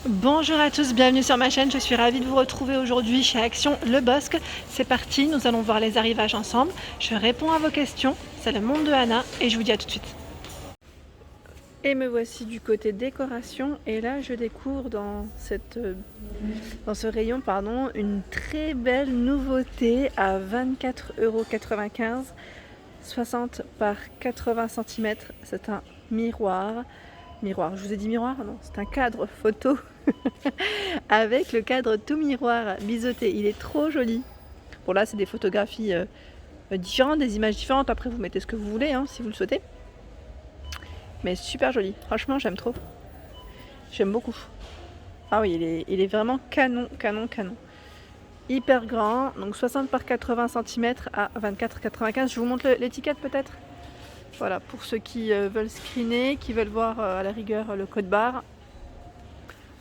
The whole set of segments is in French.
Bonjour à tous, bienvenue sur ma chaîne, je suis ravie de vous retrouver aujourd'hui chez Action Le Bosc. C'est parti, nous allons voir les arrivages ensemble. Je réponds à vos questions, c'est le monde de Anna et je vous dis à tout de suite. Et me voici du côté décoration et là je découvre dans ce rayon une très belle nouveauté à 24,95 €, 60 par 80 cm. C'est un miroir. Je vous ai dit miroir? Non, c'est un cadre photo avec le cadre tout miroir biseauté. Il est trop joli. Bon là c'est des photographies différentes, des images différentes. Après vous mettez ce que vous voulez hein, si vous le souhaitez. Mais super joli. Franchement j'aime trop. J'aime beaucoup. Ah oui il est vraiment canon. Hyper grand. Donc 60 par 80 cm à 24,95 €. Je vous montre l'étiquette peut-être. Voilà, pour ceux qui veulent screener, qui veulent voir à la rigueur le code barre.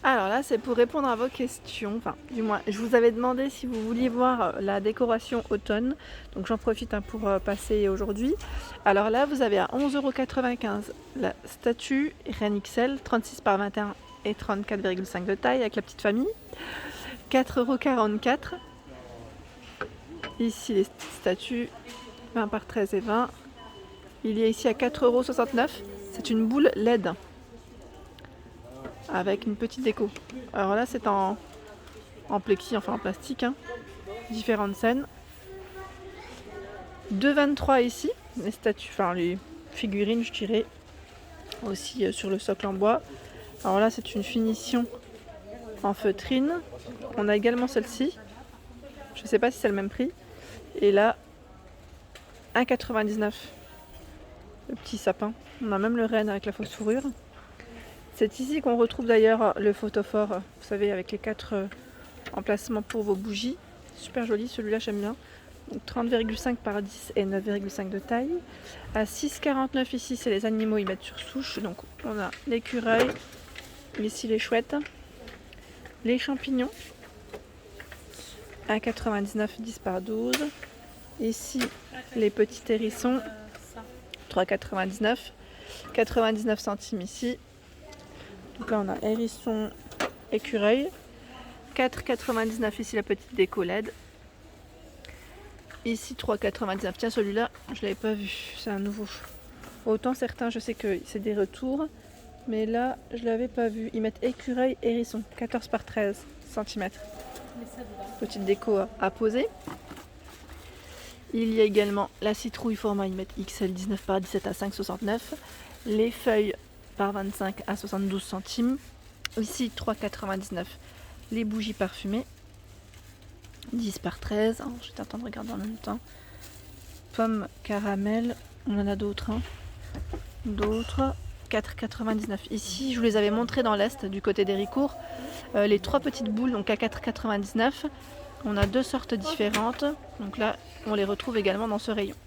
Alors là, c'est pour répondre à vos questions. Enfin, du moins, je vous avais demandé si vous vouliez voir la décoration automne. Donc j'en profite pour passer aujourd'hui. Alors là, vous avez à 11,95 € la statue Reine XL, 36 par 21 et 34,5 de taille avec la petite famille. 4,44 €. Ici, les statues 20 par 13 et 20. Il y a ici à 4,69 €. C'est une boule LED avec une petite déco. Alors là, c'est en plexi, enfin en plastique. Hein. Différentes scènes. 2,23 € ici. Les statues, enfin les figurines, je dirais. Aussi sur le socle en bois. Alors là, c'est une finition en feutrine. On a également celle-ci. Je ne sais pas si c'est le même prix. Et là, 1,99 €. Le petit sapin. On a même le renne avec la fausse fourrure. C'est ici qu'on retrouve d'ailleurs le photophore, vous savez, avec les 4 emplacements pour vos bougies. Super joli, celui-là j'aime bien. 30,5 par 10 et 9,5 de taille. À 6,49 € ici, c'est les animaux, ils mettent sur souche. Donc on a l'écureuil, ici les chouettes, les champignons. À 99, 10 par 12. Ici les petits hérissons. 3,99 €, 99 centimes ici. Donc là on a hérisson, écureuil. 4,99 € ici la petite déco LED. Ici 3,99 €. Tiens celui-là je l'avais pas vu, c'est un nouveau. Autant certains je sais que c'est des retours, mais là je l'avais pas vu. Ils mettent écureuil, hérisson, 14 par 13 cm. Petite déco à poser. Il y a également la citrouille format, ils mettent XL 19 par 17 à 5,69 €. Les feuilles par 25 à 72 centimes. Ici 3,99 €. Les bougies parfumées. 10 par 13. Oh, je vais t'attendre de regarder en même temps. Pomme caramel. On en a d'autres. Hein. D'autres. 4,99 €. Ici, je vous les avais montrés dans l'Est, du côté d'Héricourt. Les 3 petites boules, donc à 4,99 €. On a 2 sortes différentes. Donc là, on les retrouve également dans ce rayon.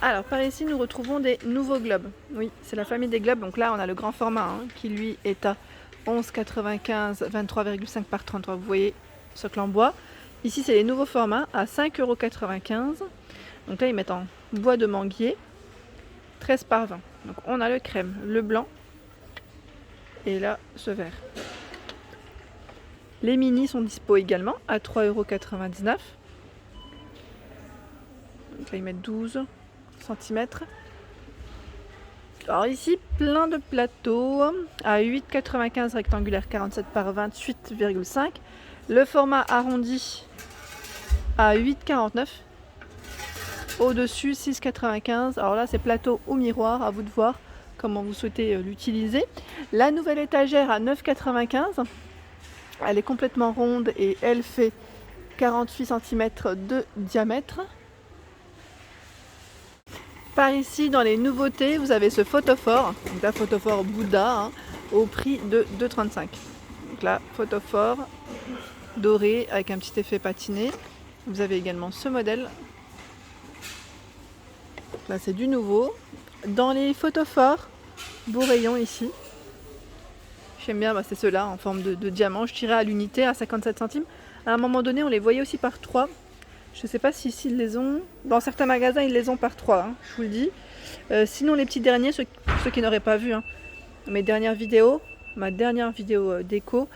Alors par ici, nous retrouvons des nouveaux globes. Oui, c'est la famille des globes. Donc là, on a le grand format hein, qui lui est à 11,95 €, 23,5 par 33. Vous voyez, socle en bois. Ici, c'est les nouveaux formats à 5,95 €. Donc là, ils mettent en bois de manguier, 13 par 20. Donc on a le crème, le blanc et là, ce vert. Les mini sont dispo également à 3,99 €. Donc là, ils mettent 12 cm. Alors ici, plein de plateaux à 8,95 € rectangulaire, 47 par 28,5. Le format arrondi à 8,49 €. Au-dessus, 6,95 €. Alors là, c'est plateau ou miroir, à vous de voir comment vous souhaitez l'utiliser. La nouvelle étagère à 9,95 €. Elle est complètement ronde et elle fait 48 cm de diamètre. Par ici, dans les nouveautés, vous avez ce photophore, donc la photophore Bouddha, hein, au prix de 2,35 €. Donc là, photophore doré avec un petit effet patiné. Vous avez également ce modèle. Donc là, c'est du nouveau. Dans les photophores, beau rayon ici. J'aime bien, c'est ceux-là en forme de diamant. Je tirais à l'unité à 57 centimes. À un moment donné, on les voyait aussi par 3. Je ne sais pas si ici ils les ont. Dans certains magasins, ils les ont par 3, hein, je vous le dis. Sinon, les petits derniers, ceux qui n'auraient pas vu hein, mes dernières vidéos, ma dernière vidéo déco.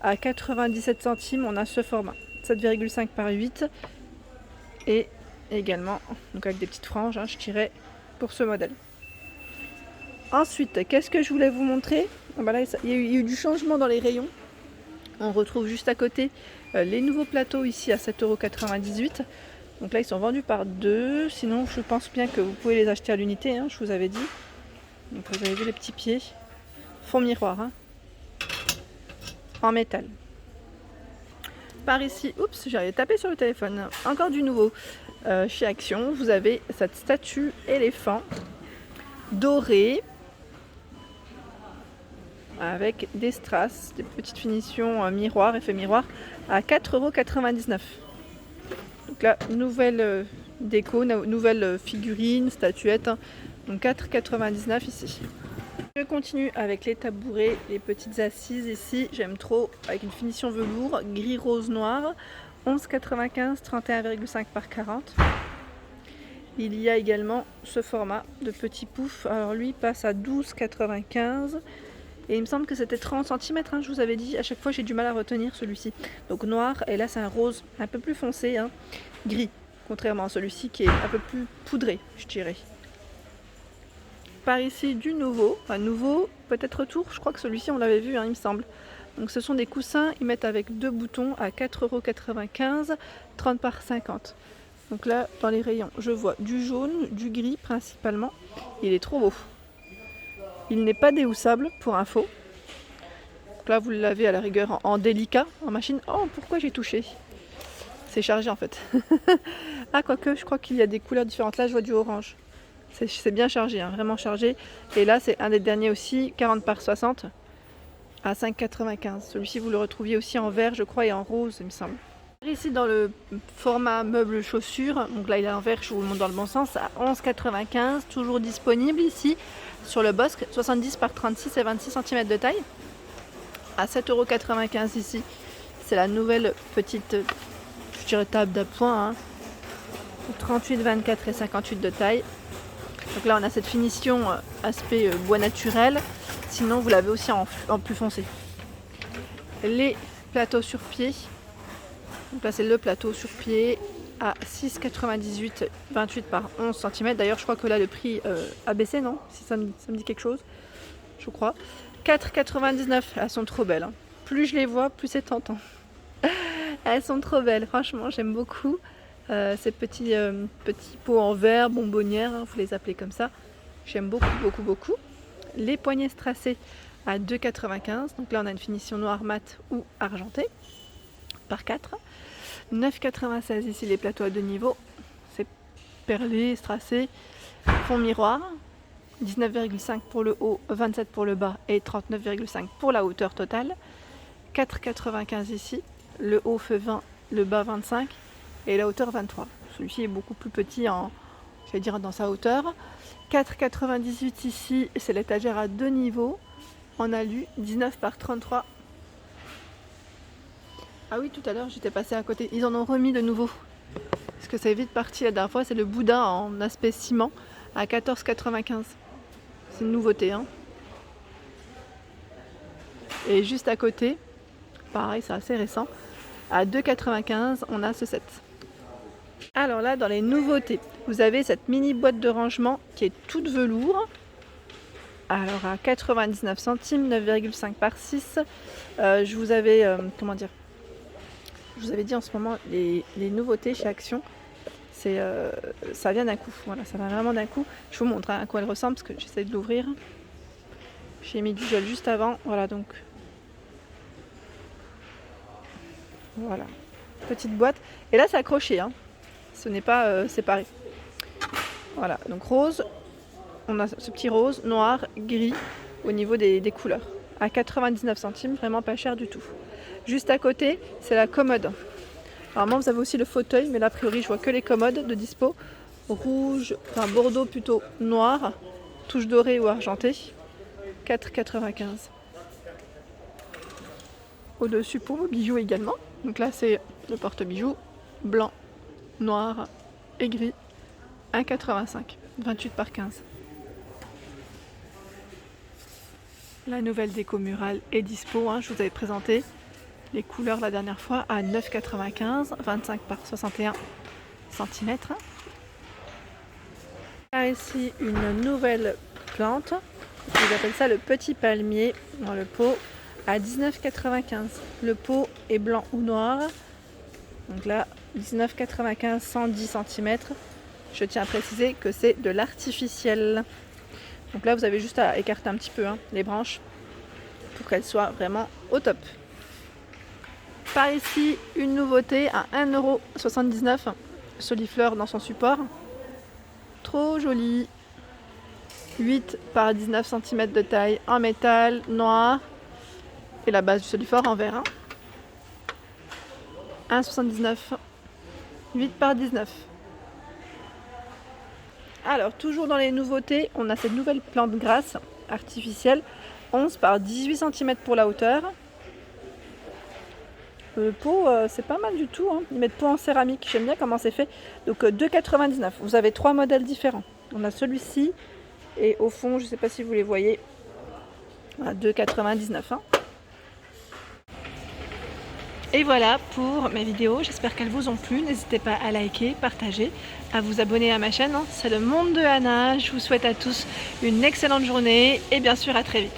À 97 centimes, on a ce format, 7,5 par 8. Et également, donc avec des petites franges, hein, je tirais pour ce modèle. Ensuite, qu'est-ce que je voulais vous montrer? Là, il y a eu du changement dans les rayons. On retrouve juste à côté les nouveaux plateaux ici à 7,98 €. Donc là, ils sont vendus par 2. Sinon, je pense bien que vous pouvez les acheter à l'unité, hein, je vous avais dit. Donc vous avez vu les petits pieds. Fond miroir, hein, en métal. Par ici, oups, j'avais tapé sur le téléphone. Encore du nouveau. Chez Action, vous avez cette statue éléphant dorée avec des strass, des petites finitions miroir, effet miroir, à 4,99 €. Donc là, nouvelle déco, nouvelle figurine, statuette, hein. Donc 4,99 € ici. Je continue avec les tabourets, les petites assises ici, j'aime trop, avec une finition velours, gris, rose, noir, 11,95 €, 31,5 par 40. Il y a également ce format de petit pouf, alors lui passe à 12,95 € et il me semble que c'était 30 cm, hein, je vous avais dit, à chaque fois j'ai du mal à retenir celui-ci. Donc noir, et là c'est un rose un peu plus foncé, hein, gris, contrairement à celui-ci qui est un peu plus poudré, je dirais. Par ici du nouveau, enfin nouveau, peut-être retour, je crois que celui-ci on l'avait vu, hein, il me semble. Donc ce sont des coussins, ils mettent avec 2 boutons à 4,95 €, 30 par 50. Donc là, dans les rayons, je vois du jaune, du gris principalement. Il est trop beau. Il n'est pas déhoussable pour info. Donc là, vous l'avez à la rigueur en délicat, en machine. Oh, pourquoi j'ai touché? C'est chargé en fait. Ah, quoique, je crois qu'il y a des couleurs différentes. Là, je vois du orange. C'est bien chargé, hein, vraiment chargé. Et là, c'est un des derniers aussi, 40 par 60, à 5,95 €. Celui-ci, vous le retrouviez aussi en vert, je crois, et en rose, il me semble. Ici, dans le format meuble chaussures, donc là, il est en vert, je vous le montre dans le bon sens, à 11,95 €, toujours disponible ici, sur le Bosque, 70 par 36 et 26 cm de taille, à 7,95 € ici. C'est la nouvelle petite, je dirais, table d'appoint, hein, 38, 24 et 58 de taille. Donc là, on a cette finition aspect bois naturel. Sinon, vous l'avez aussi en plus foncé. Les plateaux sur pied. Donc là, c'est le plateau sur pied à 6,98 €, 28 par 11 cm. D'ailleurs, je crois que là, le prix a baissé, non? Si ça me dit quelque chose, je crois. 4,99 €. Elles sont trop belles, hein. Plus je les vois, plus c'est tentant. Elles sont trop belles, franchement, j'aime beaucoup. Ces petits pots en verre, bonbonnières, hein, vous les appelez comme ça. J'aime beaucoup, beaucoup, beaucoup. Les poignées strassées à 2,95 €. Donc là, on a une finition noire mat ou argentée par 4. 9,96 € ici les plateaux à 2 niveaux. C'est perlé, strassé. Fond miroir. 19,5 € pour le haut, 27 € pour le bas et 39,5 € pour la hauteur totale. 4,95 € ici. Le haut fait 20, le bas 25 et la hauteur 23. Celui-ci est beaucoup plus petit j'allais dire dans sa hauteur. 4,98 € ici, c'est l'étagère à 2 niveaux en alu, 19 par 33. Ah oui, tout à l'heure j'étais passée à côté, ils en ont remis de nouveau. Parce que c'est vite parti la dernière fois, c'est le Bouddha en aspect ciment à 14,95 €. C'est une nouveauté, hein. Et juste à côté, pareil, c'est assez récent, à 2,95 € on a ce set. Alors là, dans les nouveautés, vous avez cette mini boîte de rangement qui est toute velours. Alors à 99 centimes, 9,5 par 6. Je vous avais, je vous avais dit en ce moment, les nouveautés chez Action, ça vient d'un coup. Voilà, ça vient vraiment d'un coup. Je vous montre à quoi elle ressemble parce que j'essaie de l'ouvrir. J'ai mis du gel juste avant. Voilà, donc voilà, petite boîte. Et là, c'est accroché, hein. Ce n'est pas séparé. Voilà, donc rose, on a ce petit rose, noir, gris au niveau des couleurs. À 99 centimes, vraiment pas cher du tout. Juste à côté, c'est la commode. Normalement, vous avez aussi le fauteuil, mais là, a priori, je vois que les commodes de dispo. Rouge, enfin bordeaux plutôt noir, touche dorée ou argentée. 4,95 €. Au-dessus pour vos bijoux également. Donc là, c'est le porte-bijoux blanc, noir et gris. 1,85 €, 28 par 15. La nouvelle déco murale est dispo, hein. Je vous avais présenté les couleurs la dernière fois à 9,95 €, 25 par 61 cm. Là ici une nouvelle plante, ils appellent ça le petit palmier dans le pot à 19,95 €. Le pot est blanc ou noir, donc là 19,95 €, 110 cm. Je tiens à préciser que c'est de l'artificiel. Donc là vous avez juste à écarter un petit peu les branches pour qu'elles soient vraiment au top. Par ici une nouveauté à 1,79 €, Solifleur dans son support. Trop joli. 8 par 19 cm de taille en métal noir et la base du Solifleur en verre. 1,79 €, 8 par 19. Alors toujours dans les nouveautés, on a cette nouvelle plante grasse artificielle, 11 par 18 cm pour la hauteur. Le pot, c'est pas mal du tout, hein. Ils mettent pot en céramique, j'aime bien comment c'est fait. Donc 2,99 €. Vous avez 3 modèles différents. On a celui-ci et au fond, je ne sais pas si vous les voyez, à 2,99 €. Et voilà pour mes vidéos, j'espère qu'elles vous ont plu. N'hésitez pas à liker, partager, à vous abonner à ma chaîne. C'est le monde de Anna. Je vous souhaite à tous une excellente journée et bien sûr à très vite.